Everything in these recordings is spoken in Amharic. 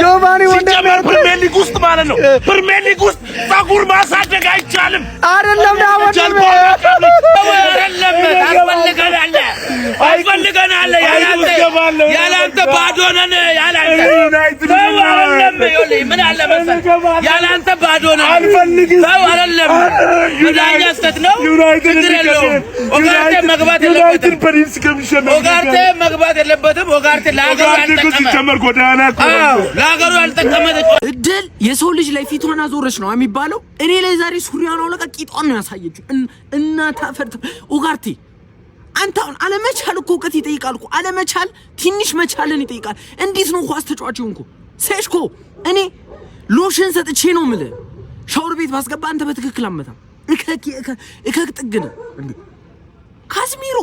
ጆቫኒ ወንድሜ ፕሪሚየር ሊግ ውስጥ ማለት ነው ፕሪሚየር ሊግ ውስጥ ፀጉር ማሳደግ አይቻልም አይደለም አስፈልገናል ያላንተ ባዶ ነን ምን አለ መሰለህ ያላንተ ባዶ ነን አልፈልግም ሰው አይደለም መዳኛ ስተት ነው ኦጋርቴ መግባት የለበትም ኦጋርቴ ለሀገሩ አልጠቀመም እድል የሰው ልጅ ላይ ፊቷን አዞረች ነው የሚባለው እኔ ላይ ዛሬ ሱሪያን አውለቃ ቂጧን ነው ያሳየችው እና ታፈርት ኦጋርቴ አንተውን አለመቻል እኮ እውቀት ይጠይቃል እኮ አለመቻል ትንሽ መቻልን ይጠይቃል እንዴት ነው ኳስ ተጫዋች ሆንኩ ሴሽኮ እኔ ሎሽን ሰጥቼ ነው ማለት ሻወር ቤት ባስገባ አንተ በትክክል አመታ እከክ ጥግነ ካስሚሮ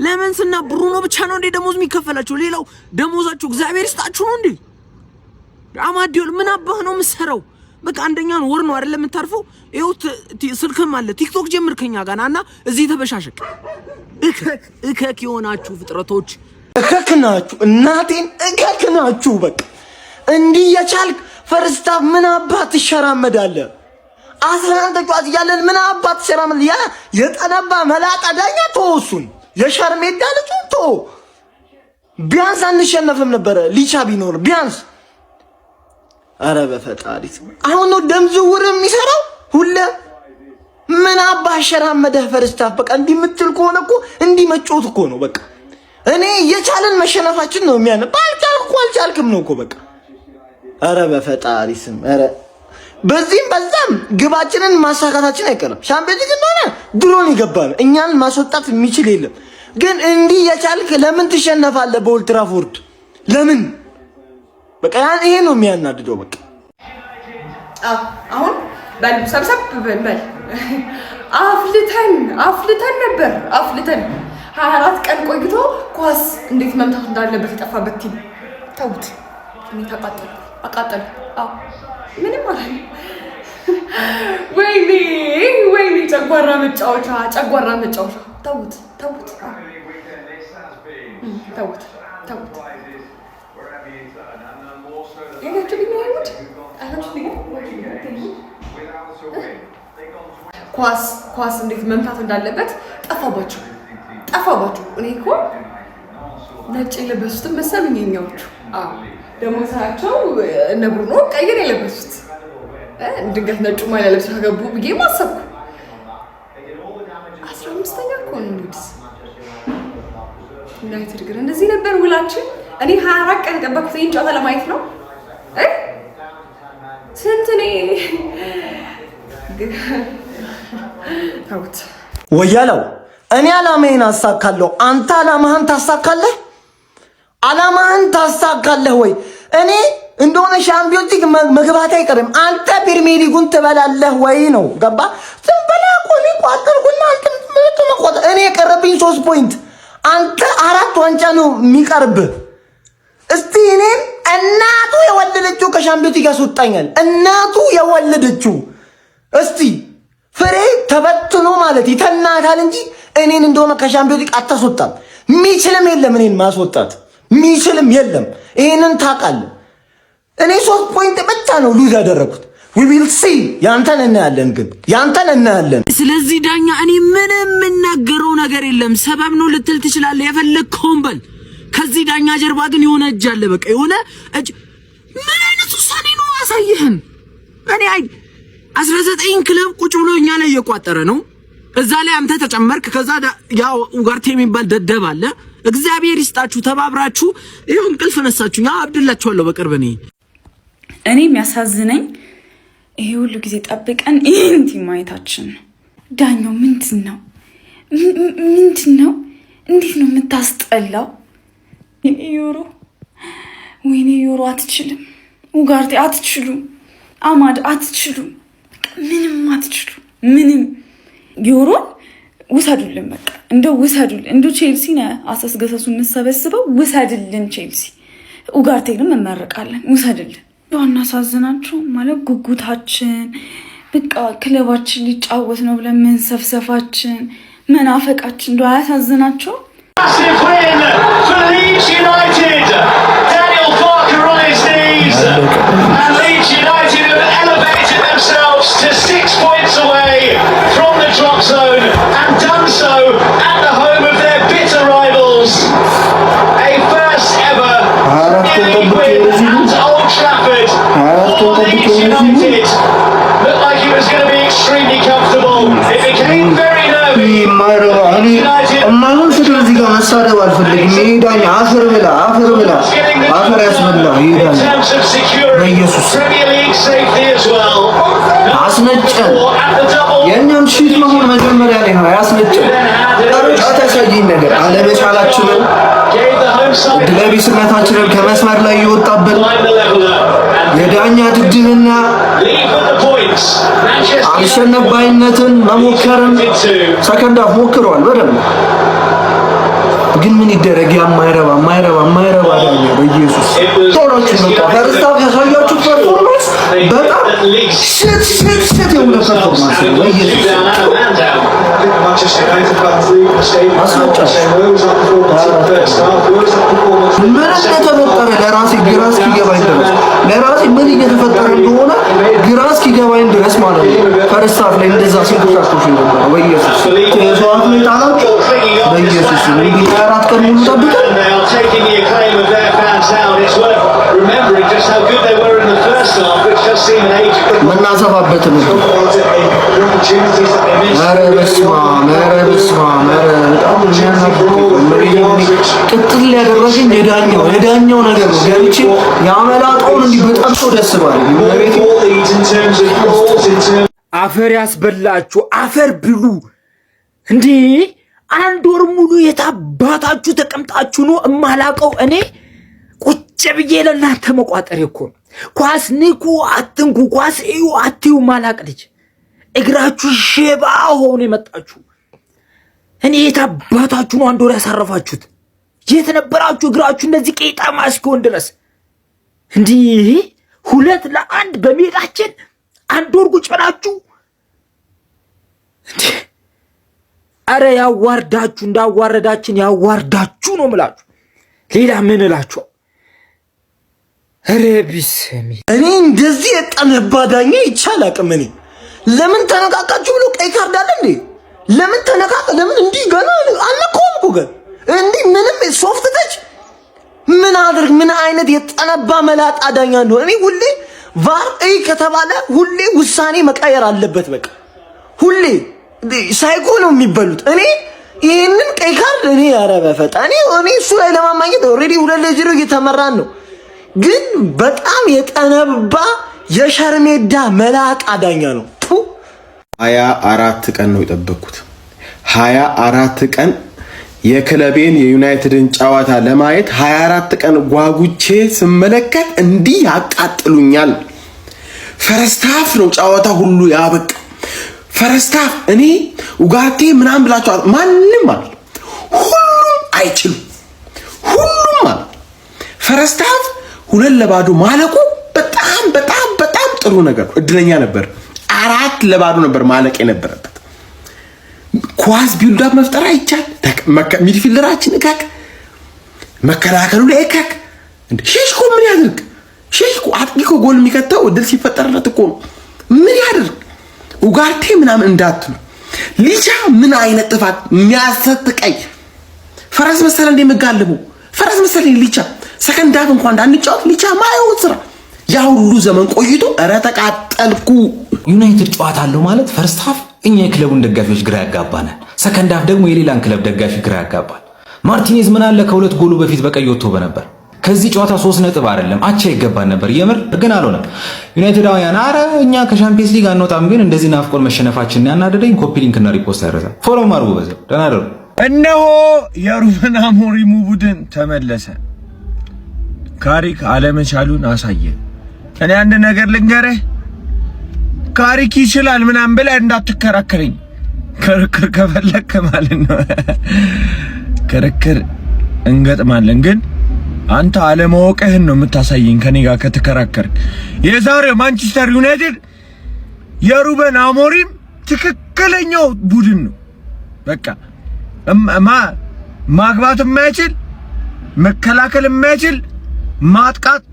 ለመንስና ብሩኖ ብቻ ነው እንዴ ደሞዝ የሚከፈላቸው ሌላው ደሞዛቸው እግዚአብሔር ይስጣችሁ ነው እንዴ አማዲዮል ምን አባህ ነው የምትሰራው በቃ አንደኛውን ወር ነው አይደለም የምታርፈው ይኸው ስልክም አለ ቲክቶክ ጀምርከኛ ጋናና እዚህ ተበሻሸቅ እከክ የሆናችሁ ፍጥረቶች እከክናችሁ እናቴን እከክናችሁ በቃ እንዲህ የቻልክ ፈርስታ ምን አባት ይሸራመዳለ አስራን ተጫዋች ያለን ምን አባት ይሸራመድ ያ የጠነባ መላጣ ዳኛ ተወሱን የሸርሜዳ ልጅቶ ቢያንስ አንሸነፍም ነበር ሊቻ ቢኖር ቢያንስ አረ በፈጣሪ አሁን ነው ደም ዝውውር የሚሰራው ሁሌ ምን አባሸራመደ ፈርስታፍ በቃ እንዲህ ምትል ከሆነ እኮ እንዲህ መጮት እኮ ነው በቃ እኔ የቻለን መሸነፋችን ነው የሚያነባ አልቻልክም ነው እኮ በቃ አረ በፈጣሪ ስም አረ በዚህም በዛም ግባችንን ማሳካታችን አይቀርም ሻምፒዮንስ ሊግ እንደሆነ ድሮን ይገባል እኛን ማስወጣት የሚችል የለም ግን እንዲህ የቻልክ ለምን ትሸነፋለህ በኦልድ ትራፎርድ ለምን በቃ ይሄ ነው የሚያናድደው በቃ አሁን በል ሰብሰብ በል አፍልተን ነበር 24 ቀን ቆይቶ ኳስ እንዴት መምታት እንዳለበት የጠፋበት ቲም ተውት እኔ አቃጠል ምንም ማለት ወይኔ ጨጓራ መጫወቻ ተውት ኳስ እንዴት መምታት እንዳለበት ጠፋባችሁ እኔ እኮ ነጭ የለበሱት መሰሉኝ የኛዎቹ ደግሞ ሳያቸው እነ ብሩኖ ቀይር የለበሱት ድንገት ነጩ ማሊያ ለብሰው ከገቡ ብዬ ማሰብኩ 15ኛ እኮ ነው እንግዲህ ዩናይትድ ግን እንደዚህ ነበር ውላችን እኔ 24 ቀን ጠበቅኩት ይሄን ጨዋታ ለማየት ነው ስንት እኔ ታውት ወያለው እኔ አላማዬን አሳካለሁ አንተ አላማህን ታሳካለህ ወይ እኔ እንደሆነ ሻምፒዮንስ ሊግ መግባት አይቀርም አንተ ፕሪሚየር ሊጉን ትበላለህ ወይ ነው ገባ ዝምበላ ቆሊ ቋጥርኩና አንተ እኔ የቀረብኝ 3 ፖይንት አንተ 4 ዋንጫ ነው የሚቀርብ እስቲ እኔ እናቱ የወለደችው ከሻምፒዮንስ ሊግ ያስወጣኛል እናቱ የወለደችው እስቲ ፍሬ ተበትኖ ማለት ይተናታል እንጂ እኔን እንደሆነ ከሻምፒዮንስ ሊግ አታስወጣም ሚችልም የለም እኔን ማስወጣት ሚችልም የለም ይሄንን ታውቃለህ እኔ 3 ፖይንት ብቻ ነው ሉዝ ያደረኩት we will see ያንተን እናያለን ስለዚህ ዳኛ እኔ ምንም የምናገረው ነገር የለም ሰበብ ነው ልትል ትችላለህ የፈለግከውን በል ከዚህ ዳኛ ጀርባ ግን የሆነ እጅ አለ በቃ የሆነ እጅ ምን አይነት ውሳኔ ነው ያሳየህን እኔ 19 ክለብ ቁጭ ብሎ እኛ ላይ እየቋጠረ ነው እዛ ላይ አንተ ተጨመርክ ከዛ ያው ኡጋርቴ የሚባል ደደብ አለ እግዚአብሔር ይስጣችሁ ተባብራችሁ ይሄው እንቅልፍ ነሳችሁ ያ አብድላችኋለሁ በቅርብ እኔ የሚያሳዝነኝ ይሄ ሁሉ ጊዜ ጠብቀን ኢንቲ ማየታችን ዳኛው ምንድነው እንዴት ነው የምታስጠላው ዩሮ አትችልም ኡጋርቴ አትችሉም አማድ አትችሉም ምንም አትችሉም ምንም ዩሮን ውሰዱልን በቃ እንደው ቼልሲ ነው አሳስገሰሱን እንሰበስበው ውሰድልን ቼልሲ ኡጋርቴንም እንመርቃለን ውሰድልን ያና ሳዝናችሁ ማለት ጉጉታችን በቃ ክለባችን ሊጫወት ነው ብለን መንሰፍሰፋችን መናፈቃችን እንደው አያሳዝናችሁ United Daniel Barker on his knees ራሳቸውን ጠብቀው እማይሆን ስድብ እዚህ ጋር መሳደብ አልፈልግም። ይሄዳኝ አፈር ብላ አፈር ያስበላ ይሄዳኝ በኢየሱስ አስነጨን። የእኛም ሺት መሆን መጀመሪያ ላይ ነው ያስነጨን። ጫት ያሳየኝ ነገር አለመቻላችንን ግለቢስነታችንን ከመስመር ላይ እየወጣብን የዳኛ ድድንና አልሸነባይነትን መሞከርም ሰከንድ አፍ ሞክረዋል በደንብ ግን ምን ይደረግ የማይረባ ዳኛ በኢየሱስ ቶሎቹ በቃ ፈርስታፍ ያሳያችሁት ፐርፎርማንስ በጣም ሽት የሆነ ፐርፎርማንስ ነው በኢየሱስ ምን እንደተፈጠረ ለራሴ ግራ እስኪገባኝ ድረስ ለራሴ ምን እየተፈጠረ እንደሆነ ግራ እስኪገባኝ ድረስ ማለት ነው። ፈርስታፍ ላይ እንደዛ ሲንቀሳቀሱ ነበር በኢየሱስ ተሰዋት ነው ታላችሁ በኢየሱስ እንግዲህ 4 ቀን ሙሉ ጠብቀን መናዘባበት ነው። ኧረ በስመ አብ በጣም ቅጥል ያደረገኝ የዳኛው ነገር ነው። ገብቼ ያመላጣውን እንዲህ በጣም ሰው ደስ ባለኝ አፈር ያስበላችሁ አፈር ብሉ እንዴ! 1 ወር ሙሉ የታባታችሁ ተቀምጣችሁ ነው እማላቀው እኔ ቁጭ ብዬ ለእናንተ መቋጠር እኮ ነው። ኳስ ንኩ አትንኩ፣ ኳስ እዩ አትዩ ማላቅ ልጅ እግራችሁ ሼባ ሆኖ የመጣችሁ እኔ የታባታችሁ ነው 1 ወር ያሳረፋችሁት። የት ነበራችሁ እግራችሁ እንደዚህ ቄጣማ እስኪሆን ድረስ? እንዲህ 2-1 በሜዳችን 1 ወር ቁጭ ብላችሁ እንዴ! አረ ያዋርዳችሁ፣ እንዳዋረዳችን ያዋርዳችሁ ነው ምላችሁ። ሌላ ምን እላችሁ? አረ ቢስሚ እኔ እንደዚህ የጠነባ ዳኛ ይቻል አቅም እኔ ለምን ተነቃቃችሁ ብሎ ቀይ ካርድ አለ እንዴ? ለምን ተነቃቃ? ለምን እንዲህ ገና አልነካውም እኮ ገና እንዲህ ምንም ሶፍት ተች ምን አድርግ? ምን አይነት የጠነባ መላጣ ዳኛ ነው? እኔ ሁሌ ቫር ከተባለ ሁሌ ውሳኔ መቀየር አለበት። በቃ ሁሌ ሳይኮ ነው የሚበሉት። እኔ ይሄንን ቀይ ካርድ እኔ ያረበፈጣ እኔ እሱ ላይ ለማማኘት ኦሬዲ 2-0 እየተመራን ነው። ግን በጣም የጠነባ የሸርሜዳ መላጣ ዳኛ ነው። 24 ቀን ነው የጠበቅኩት። 24 ቀን የክለቤን የዩናይትድን ጨዋታ ለማየት 24 ቀን ጓጉቼ ስመለከት እንዲህ ያቃጥሉኛል። ፈረስታፍ ነው ጨዋታ ሁሉ ያበቃ። ፈረስታፍ እኔ ኡጋርቴ ምናምን ብላችኋል። ማንም ማለት ሁሉም አይችሉም። ሁሉም ማለት ፈረስታፍ 2-0 ማለቁ በጣም ጥሩ ነገር እድለኛ ነበር። 4-0 ነበር ማለቅ የነበረበት። ኳስ ቢልዳፕ መፍጠር አይቻል። ሚድፊልደራችን እካክ መከላከሉ ላይ እካክ እንደ ሼሽኮ ምን ያድርግ? ሼሽኮ አጥቂኮ ጎል የሚከተው እድል ሲፈጠርለት እኮ ምን ያድርግ? ኡጋርቴ ምናምን እንዳትሉ። ሊቻ ምን አይነት ጥፋት የሚያሰጥቀኝ ፈረስ መሰለ እንደምጋልቡ ፈረስ መሰለ ሊቻ ሰከንድ ሀፍ እንኳን እንዳንጫወት ሊቻ ማየው ስራ ያ ሁሉ ዘመን ቆይቶ ኧረ ተቃጠልኩ። ዩናይትድ ጨዋታ አለው ማለት ፈርስት ሀፍ እኛ የክለቡን ደጋፊዎች ግራ ያጋባናል። ሰከንድ ሀፍ ደግሞ የሌላን ክለብ ደጋፊ ግራ ያጋባል። ማርቲኔዝ ምን አለ ከ2 ጎሉ በፊት በቀይ ወጥቶ በነበር ከዚህ ጨዋታ 3 ነጥብ አይደለም አቻ ይገባን ነበር። የምር ግን አልሆነም። ዩናይትዳውያን አረ እኛ ከሻምፒየንስ ሊግ አንወጣም፣ ግን እንደዚህ ናፍቆን መሸነፋችን ያናደደኝ። ኮፒ ሊንክ እና ሪፖስት አይረሳ። ፎሎ ማርጉ። በዛው ደህና ደሩ። እነሆ የሩበን አሞሪሙ ቡድን ተመለሰ። ካሪክ አለመቻሉን አሳየ። እኔ አንድ ነገር ልንገርህ፣ ካሪክ ይችላል ምናምን ብለህ እንዳትከራከረኝ። ክርክር ከፈለክ ማለት ነው ክርክር እንገጥማለን፣ ግን አንተ አለማወቅህን ነው የምታሳየኝ ከኔ ጋር ከተከራከርክ። የዛሬው ማንቸስተር ዩናይትድ የሩበን አሞሪም ትክክለኛው ቡድን ነው። በቃ ማግባት የማይችል መከላከል የማይችል ማጥቃት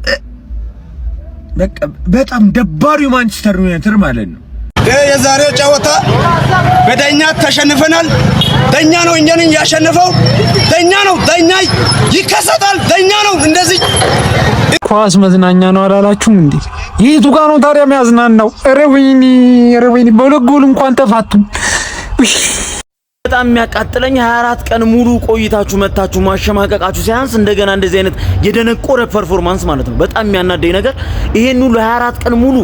በቃ በጣም ደባሪው ማንቸስተር ዩናይትድ ማለት ነው። የዛሬው ጨዋታ በዳኛ ተሸንፈናል። ዳኛ ነው እኛን ያሸነፈው። ዳኛ ነው፣ ዳኛ ይከሰታል። ዳኛ ነው እንደዚህ። ኳስ መዝናኛ ነው አላላችሁም እንዴ? የቱ ጋር ነው ታዲያ የሚያዝናናው? ኧረ ወይኔ በሁለት ጎል እንኳን ተፋቱ። በጣም የሚያቃጥለኝ 24 ቀን ሙሉ ቆይታችሁ መታችሁ ማሸማቀቃችሁ ሳያንስ እንደገና እንደዚህ አይነት የደነቆረ ፐርፎርማንስ ማለት ነው። በጣም የሚያናደኝ ነገር ይሄን ሁሉ 24 ቀን ሙሉ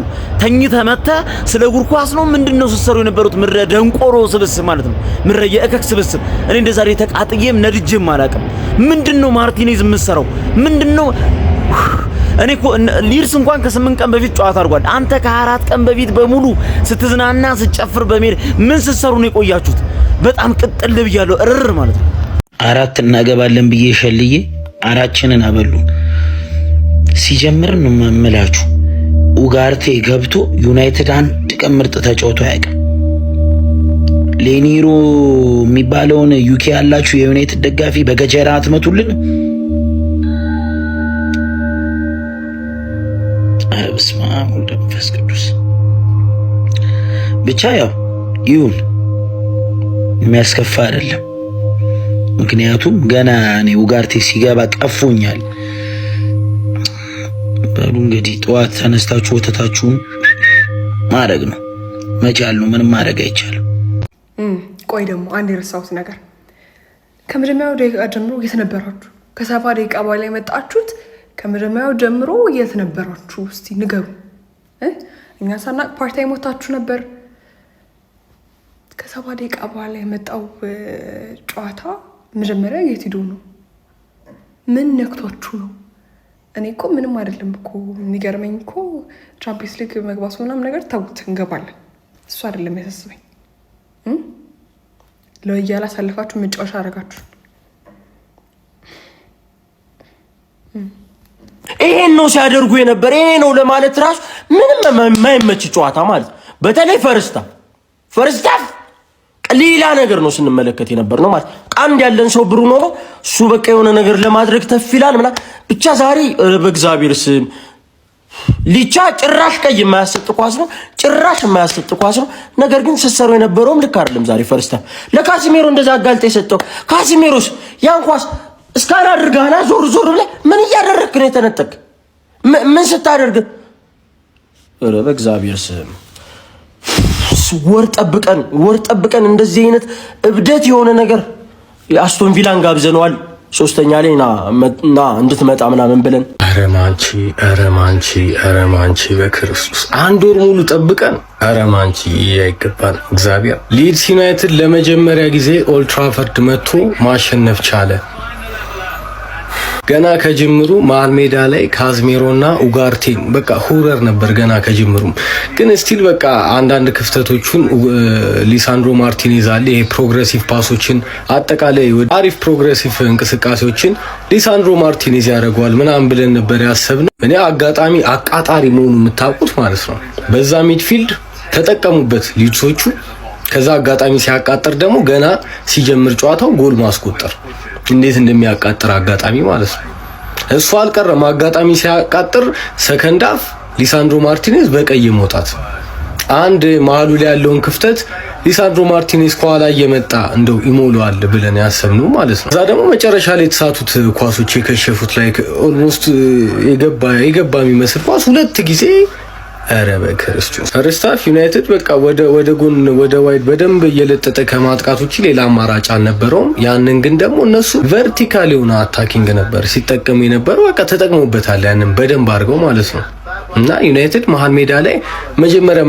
ተኝተህ መተህ ስለ እግር ኳስ ነው ምንድነው ስትሰሩ የነበሩት? ምድረ ደንቆሮ ስብስብ ማለት ነው። ምድረ የእከክ ስብስብ። እኔ እንደዛ ተቃጥዬም ነድጄም አላውቅም። ምንድነው ማርቲኔዝ የምትሰራው? ምንድነው? እኔ እኮ ሊድስ እንኳን ከ8 ቀን በፊት ጨዋታ አድርጓል። አንተ ከ24 ቀን በፊት በሙሉ ስትዝናና ስትጨፍር በሜዳ ምን ስትሰሩ ነው የቆያችሁት? በጣም ቅጥል ብያለሁ። እርር ማለት ነው። 4 እናገባለን ብዬ ሸልዬ 4ችንን አበሉ። ሲጀምር ነው የምላችሁ ኡጋርቴ ገብቶ ዩናይትድ አንድ ቀን ምርጥ ተጫውቶ አያውቅም። ሌኒሮ የሚባለውን ዩኬ ያላችሁ የዩናይትድ ደጋፊ በገጀራ አትመቱልን። ኧረ በስመ አብ ወወልድ ወመንፈስ ቅዱስ። ብቻ ያው ይሁን የሚያስከፋ አይደለም። ምክንያቱም ገና እኔ ኡጋርቴ ሲገባ ቀፎኛል። በሉ እንግዲህ ጠዋት ተነስታችሁ ወተታችሁን ማድረግ ነው መቻል ነው። ምንም ማድረግ አይቻልም። ቆይ ደግሞ አንድ የረሳሁት ነገር ከመጀመሪያው ደቂቃ ጀምሮ የት ነበራችሁ? ከ70 ደቂቃ በኋላ የመጣችሁት ከመጀመሪያው ጀምሮ የት ነበራችሁ? እስቲ ንገሩ። እኛ ሳናቅ ፓርታይ ሞታችሁ ነበር። ከ70 ደቂቃ በኋላ የመጣው ጨዋታ መጀመሪያ የት ሄዶ ነው? ምን ነክቷችሁ ነው? እኔ እኮ ምንም አይደለም እኮ የሚገርመኝ እኮ ቻምፒየንስ ሊግ መግባቱ ምናምን ነገር ተውት፣ እንገባለን። እሱ አይደለም ያሳስበኝ። ለወያላ አሳልፋችሁ መጫወቻ አደረጋችሁ። ይሄን ነው ሲያደርጉ የነበር። ይሄ ነው ለማለት ራሱ ምንም የማይመች ጨዋታ ማለት በተለይ ፈርስት ሃፍ ሌላ ነገር ነው ስንመለከት የነበር ነው ማለት አንድ ያለን ሰው ብሩኖ ነው እሱ በቃ የሆነ ነገር ለማድረግ ተፍይላል ምና ብቻ ዛሬ በእግዚአብሔር ስም ሊቻ ጭራሽ ቀይ የማያሰጥ ኳስ ነው፣ ጭራሽ የማያሰጥ ኳስ ነው። ነገር ግን ሰሰሩ የነበረውም ልክ አይደለም። ዛሬ ፈርስት ሃፍ ለካሲሜሮ እንደዛ አጋልጠ የሰጠው ካሲሜሮስ ያን ኳስ እስካና አድርጋና ዞር ብለ ምን እያደረክ ነው የተነጠቅ? ምን ስታደርግ? ኧረ በእግዚአብሔር ስም ወር ጠብቀን እንደዚህ አይነት እብደት የሆነ ነገር አስቶን ቪላን ጋብዘነዋል። ሶስተኛ ላይ ና እንድትመጣ ምናምን ብለን ኧረ ማንቺ በክርስቶስ አንድ ወር ሙሉ ጠብቀን ኧረ ማንቺ አይገባል። እግዚአብሔር ሊድስ ዩናይትድ ለመጀመሪያ ጊዜ ኦልድ ትራፈርድ መጥቶ ማሸነፍ ቻለ። ገና ከጅምሩ መሃል ሜዳ ላይ ካዝሜሮና ኡጋርቴ በቃ ሁረር ነበር ገና ከጅምሩም። ግን ስቲል በቃ አንዳንድ ክፍተቶቹን ሊሳንድሮ ማርቲኔዝ አለ። ይሄ ፕሮግሬሲቭ ፓሶችን አጠቃላይ አሪፍ ፕሮግሬሲቭ እንቅስቃሴዎችን ሊሳንድሮ ማርቲኔዝ ያደርገዋል ምናምን ብለን ነበር ያሰብነው። እኔ አጋጣሚ አቃጣሪ መሆኑ የምታውቁት ማለት ነው። በዛ ሚድፊልድ ተጠቀሙበት ሊድሶቹ። ከዛ አጋጣሚ ሲያቃጥር ደግሞ ገና ሲጀምር ጨዋታው ጎል ማስቆጠር እንዴት እንደሚያቃጥር አጋጣሚ ማለት ነው። እሱ አልቀረም። አጋጣሚ ሲያቃጥር ሰከንድ ሃፍ ሊሳንድሮ ማርቲኔዝ በቀይ መውጣት አንድ መሀሉ ላይ ያለውን ክፍተት ሊሳንድሮ ማርቲኔዝ ከኋላ እየመጣ እንደው ይሞላዋል ብለን ያሰብነው ማለት ነው። እዛ ደግሞ መጨረሻ ላይ የተሳቱት ኳሶች የከሸፉት ላይ ኦልሞስት የገባ የሚመስል ኳስ ሁለት ጊዜ ኧረ በክርስቶስ ፈርስት ሃፍ ዩናይትድ በቃ ወደ ጎን ወደ ዋይድ በደንብ እየለጠጠ ከማጥቃት ውጪ ሌላ አማራጭ አልነበረውም። ያንን ግን ደግሞ እነሱ ቨርቲካል የሆነ አታኪንግ ነበር ሲጠቀሙ የነበረው። በቃ ተጠቅሞበታል ያንን በደንብ አድርገው ማለት ነው። እና ዩናይትድ መሃል ሜዳ ላይ መጀመሪያ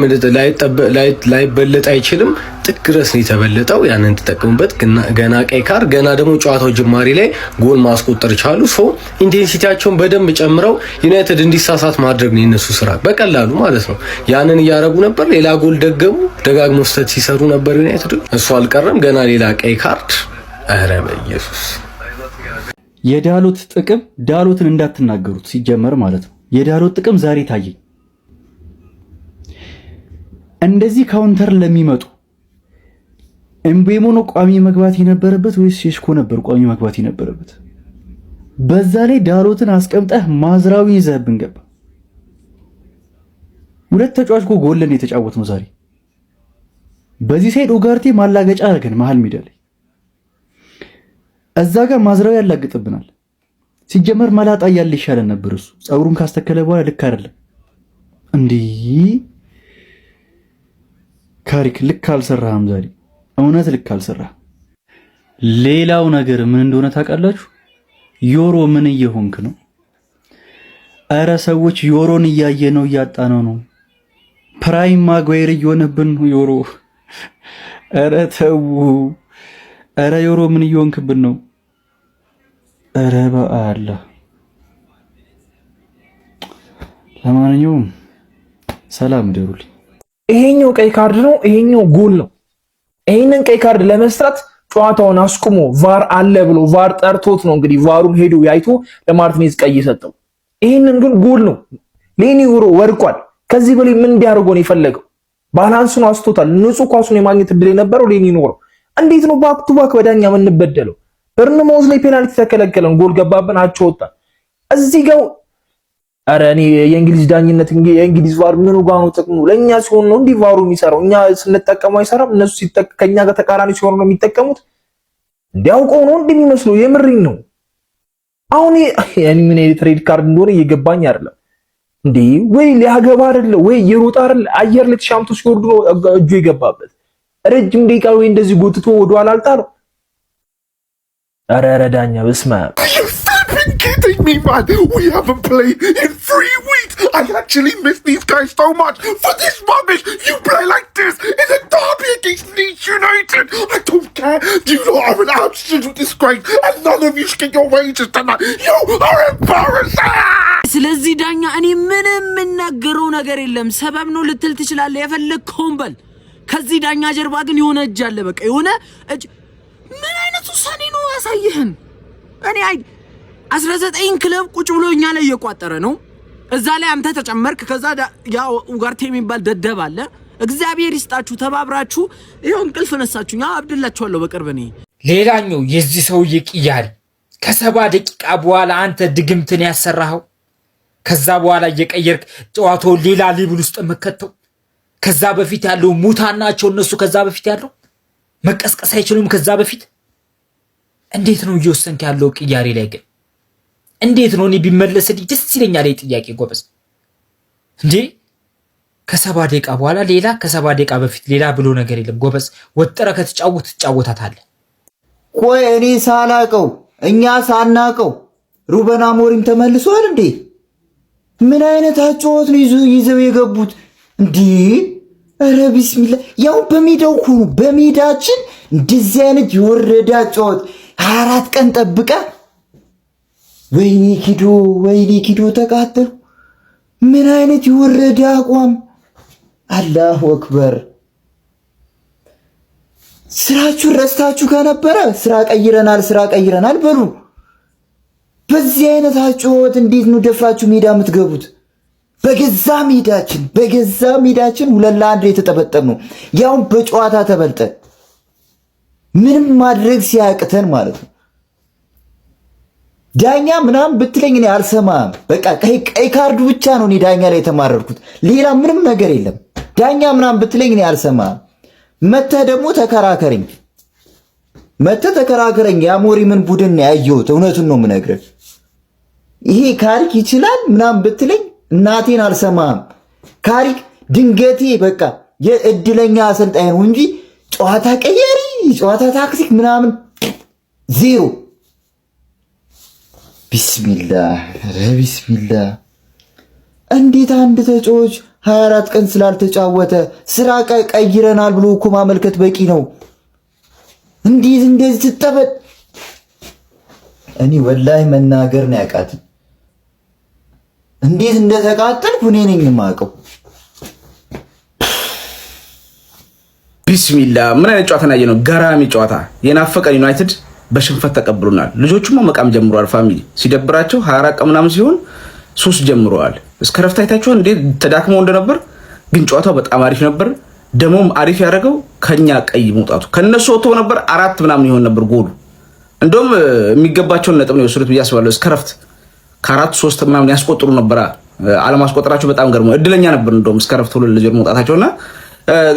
ላይበለጥ አይችልም። ጥግ ድረስ ነው የተበለጠው። ያንን ተጠቀሙበት። ገና ቀይ ካርድ ገና ደግሞ ጨዋታው ጅማሬ ላይ ጎል ማስቆጠር ቻሉ። ሶ ኢንቴንሲቲያቸውን በደንብ ጨምረው ዩናይትድ እንዲሳሳት ማድረግ ነው የነሱ ስራ በቀላሉ ማለት ነው። ያንን እያደረጉ ነበር። ሌላ ጎል ደጋግሞ ስህተት ሲሰሩ ነበር ዩናይትድ። እሱ አልቀረም። ገና ሌላ ቀይ ካርድ። ኧረ በኢየሱስ የዳሎት ጥቅም ዳሎትን እንዳትናገሩት ሲጀመር ማለት ነው። የዳሎት ጥቅም ዛሬ ታየኝ። እንደዚህ ካውንተር ለሚመጡ ኤምቤሞ ነው ቋሚ መግባት የነበረበት ወይስ ሼሽኮ ነበር ቋሚ መግባት የነበረበት? በዛ ላይ ዳሎትን አስቀምጠህ ማዝራዊ ይዘህብን ገባ። ሁለት ተጫዋች እኮ ጎልን የተጫወት ነው ዛሬ። በዚህ ሳይድ ኡጋርቴ ማላገጫ አደረገን መሃል ሜዳ ላይ። እዛ ጋር ማዝራዊ ያላግጥብናል። ሲጀመር መላጣ እያለ ይሻለን ነበር። እሱ ጸጉሩን ካስተከለ በኋላ ልክ አይደለም። እንዲህ ካሪክ ልክ አልሰራህም ዛሬ፣ እውነት ልክ አልሰራህም። ሌላው ነገር ምን እንደሆነ ታውቃላችሁ? ዮሮ ምን እየሆንክ ነው? አረ ሰዎች ዮሮን እያየ ነው እያጣነው ነው። ፕራይም ማጓየር እየሆነብን ነው ዮሮ። አረ ተው፣ አረ ዮሮ ምን እየሆንክብን ነው? አረ በአላህ። ለማንኛውም ሰላም ደሩልኝ። ይሄኛው ቀይ ካርድ ነው፣ ይሄኛው ጎል ነው። ይሄንን ቀይ ካርድ ለመስጠት ጨዋታውን አስቁሞ ቫር አለ ብሎ ቫር ጠርቶት ነው እንግዲህ ቫሩን ሄዶ ያይቶ ለማርቲኔዝ ቀይ ሰጠው። ይሄንን ግን ጎል ነው። ሌኒ ዮሮ ወድቋል። ከዚህ በላይ ምን እንዲያደርጎ ነው የፈለገው? ባላንሱን አስቶታል። ንጹህ ኳሱን የማግኘት እድል የነበረው ሌኒ ዮሮ። እንዴት ነው ባክ ቱ ባክ በዳኛ የምንበደለው? በርንማውዝ ላይ ፔናልቲ ተከለከለን፣ ጎል ገባብን፣ አቸው ወጣ። እዚህ ጋር አረ እኔ የእንግሊዝ ዳኝነት የእንግሊዝ ቫር ምኑ ጋር ነው ጥቅሙ? ለኛ ሲሆን ነው እንዲህ ቫሩ የሚሰራው። እኛ ስንጠቀመው አይሰራም። እነሱ ከኛ ጋር ተቃራኒ ሲሆኑ ነው የሚጠቀሙት። እንዲያውቀው ነው እንደሚመስለው። የምሪን ነው። አሁን ያኔ ምን ሬድ ካርድ እንደሆነ እየገባኝ አይደለም እንዴ። ወይ ሊያገባ አይደለ ወይ የሮጣ አይደለ አየር ላይ ተሻምቶ ሲወርዱ ነው እጁ የገባበት። ረጅም ደቂቃ ወይ እንደዚህ ጎትቶ ወደኋላ አልጣለው። አረ ዳኛ በስመ አብ kidding me, man? We haven't played in 3 weeks. I actually miss these guys so much. For this rubbish, you play like this in a derby against Leeds United. I don't care. You lot are an absolute disgrace, and none of you should get your wages tonight. You are embarrassing. ስለዚህ ዳኛ እኔ ምንም የምናገረው ነገር የለም። ሰበብ ነው ልትል ትችላለህ፣ የፈለግከውን በል። ከዚህ ዳኛ ጀርባ ግን የሆነ እጅ አለ። በቃ የሆነ እጅ። ምን አይነት ውሳኔ ነው ያሳየህን? እኔ 19 ክለብ ቁጭ ብሎ እኛ ላይ እየቋጠረ ነው። እዛ ላይ አንተ ተጨመርክ። ከዛ ያ ኡጋርቴ የሚባል ደደብ አለ። እግዚአብሔር ይስጣችሁ፣ ተባብራችሁ ይሄን እንቅልፍ ነሳችሁኛ። አብድላችኋለሁ በቅርብ ነኝ። ሌላኛው የዚህ ሰውዬ ቅያሪ ከ70 ደቂቃ በኋላ አንተ ድግምትን ያሰራኸው፣ ከዛ በኋላ እየቀየርክ ጨዋታው ሌላ ሌብል ውስጥ መከተው። ከዛ በፊት ያለው ሙታናቸው እነሱ፣ ከዛ በፊት ያለው መቀስቀስ አይችሉም። ከዛ በፊት እንዴት ነው እየወሰንክ ያለው ቅያሪ ላይ ግን እንዴት ነው? እኔ ቢመለስልኝ ደስ ይለኛል። ጥያቄ ጎበዝ እንዴ ከ70 ደቂቃ በኋላ ሌላ፣ ከ70 ደቂቃ በፊት ሌላ ብሎ ነገር የለም ጎበዝ። ወጥረ ከተጫወት ትጫወታታለህ። ቆይ እኔ ሳላቀው እኛ ሳናቀው ሩበን አሞሪም ተመልሷል እንዴ? ምን አይነት አጫወት ነው ይዘው የገቡት እንዴ? ኧረ ቢስሚላህ። ያው በሜዳው ሆኖ በሜዳችን እንደዚህ አይነት የወረደ አጫወት 24 ቀን ጠብቀ። ወይኔ ኪዶ ተቃጠሉ። ምን አይነት የወረደ አቋም! አላሁ አክበር። ስራችሁን ረስታችሁ ከነበረ ስራ ቀይረናል በሉ። በዚህ አይነት አጫወት እንዴት ነው ደፍራችሁ ሜዳ የምትገቡት? በገዛ ሜዳችን 2-1 የተጠበጠብ ነው። ያው በጨዋታ ተበልጠን ምንም ማድረግ ሲያቅተን ማለት ነው። ዳኛ ምናምን ብትለኝ እኔ አልሰማም። በቃ ቀይ ካርዱ ብቻ ነው እኔ ዳኛ ላይ የተማረርኩት፣ ሌላ ምንም ነገር የለም። ዳኛ ምናምን ብትለኝ እኔ አልሰማም። መተህ ደግሞ ተከራከረኝ። የአሞሪምን ቡድን ያየሁት እውነቱን ነው የምነግርህ። ይሄ ካሪክ ይችላል ምናምን ብትለኝ እናቴን አልሰማም። ካሪክ ድንገቴ በቃ የእድለኛ አሰልጣኝ ነው እንጂ ጨዋታ ቀየሪ፣ ጨዋታ ታክቲክ ምናምን ዜሮ። ቢስሚላህ። እንዴት አንድ ተጫዋች 24 ቀን ስላልተጫወተ ስራ ቀይረናል ብሎ እኮ ማመልከት በቂ ነው። እንዴት እንደዚህ ትጠበጥ? እኔ ወላሂ መናገር ነው ያቃተኝ። እንዴት እንደተቃጠልኩ እኔ ነኝ የማውቀው። ቢስሚላህ። ምን አይነት ጨዋታ ነው ያየነው? ገራሚ ጨዋታ። የናፈቀን ዩናይትድ በሽንፈት ተቀብሎናል። ልጆቹማ መቃም ጀምረዋል። ፋሚሊ ሲደብራቸው 24 ቀን ምናምን ሲሆን 3 ጀምረዋል። እስከ ረፍት አይታችኋል እንዴት ተዳክመው እንደነበር። ግን ጨዋታው በጣም አሪፍ ነበር። ደሞም አሪፍ ያደረገው ከኛ ቀይ መውጣቱ። ከነሱ ወጥቶ ነበር 4 ምናምን ይሆን ነበር ጎሉ። እንደውም የሚገባቸውን ነጥብ ነው የወሰዱት ብዬ አስባለሁ። እስከ ረፍት ከ4 3 ምናምን ያስቆጥሩ ነበር። አለማስቆጠራቸው በጣም ገርሞ እድለኛ ነበር። እንደውም እስከ ረፍት 2-0 መውጣታቸውና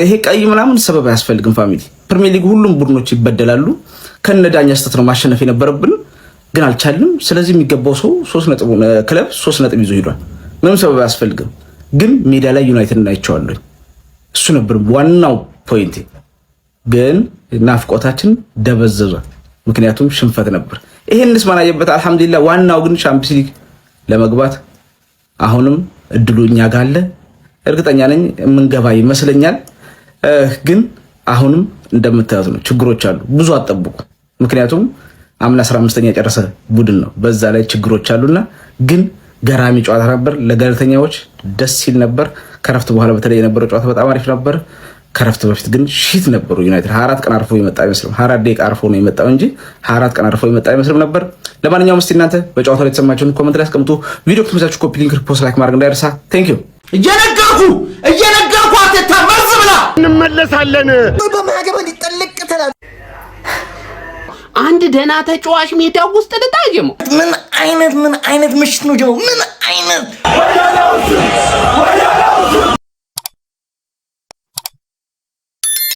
ይሄ ቀይ ምናምን ሰበብ አያስፈልግም። ፋሚሊ ፕሪሚየር ሊግ ሁሉም ቡድኖች ይበደላሉ። ከነዳኛ ስተት ነው ማሸነፍ የነበረብን ግን አልቻልንም። ስለዚህ የሚገባው ሰው 3 ነጥብ ክለብ 3 ነጥብ ይዞ ሄዷል። ምንም ሰበብ አያስፈልግም። ግን ሜዳ ላይ ዩናይትድ እናይቸዋለሁ። እሱ ነበር ዋናው ፖይንት። ግን ናፍቆታችን ደበዘዘ፣ ምክንያቱም ሽንፈት ነበር። ይሄንስ ማናየበት አልሐምዱሊላህ። ዋናው ግን ቻምፒየንስ ሊግ ለመግባት አሁንም እድሉ እኛ ጋር አለ። እርግጠኛ ነኝ የምንገባ ይመስለኛል። ግን አሁንም እንደምታዩት ነው፣ ችግሮች አሉ። ብዙ አትጠብቁ፣ ምክንያቱም አምና 15ኛ የጨረሰ ቡድን ነው። በዛ ላይ ችግሮች አሉና ግን ገራሚ ጨዋታ ነበር። ለገለልተኛዎች ደስ ሲል ነበር። ከረፍት በኋላ በተለይ የነበረው ጨዋታ በጣም አሪፍ ነበር። ከረፍት በፊት ግን ሺት ነበሩ። ዩናይትድ 24 ቀን አርፎ የመጣ አይመስልም። 24 ደቂቃ አርፎ ነው የመጣው እንጂ 24 ቀን አርፎ የመጣ አይመስልም ነበር። ለማንኛውም እስቲ እናንተ በጨዋታው ላይ የተሰማችሁን ኮሜንት ላይ አስቀምጡ። ቪዲዮ ከተመቻችሁ ኮፒ ሊንክ፣ ፖስት፣ ላይክ ማድረግ እንዳይረሳ። ቴንክ ዩ። እየነገርኩ አትታመስ ብላ እንመለሳለን። በማገባ ሊጠልቅ ተላ አንድ ደህና ተጫዋች ሜዳ ውስጥ ልታየሙ ምን አይነት ምሽት ነው ጀው ምን አይነት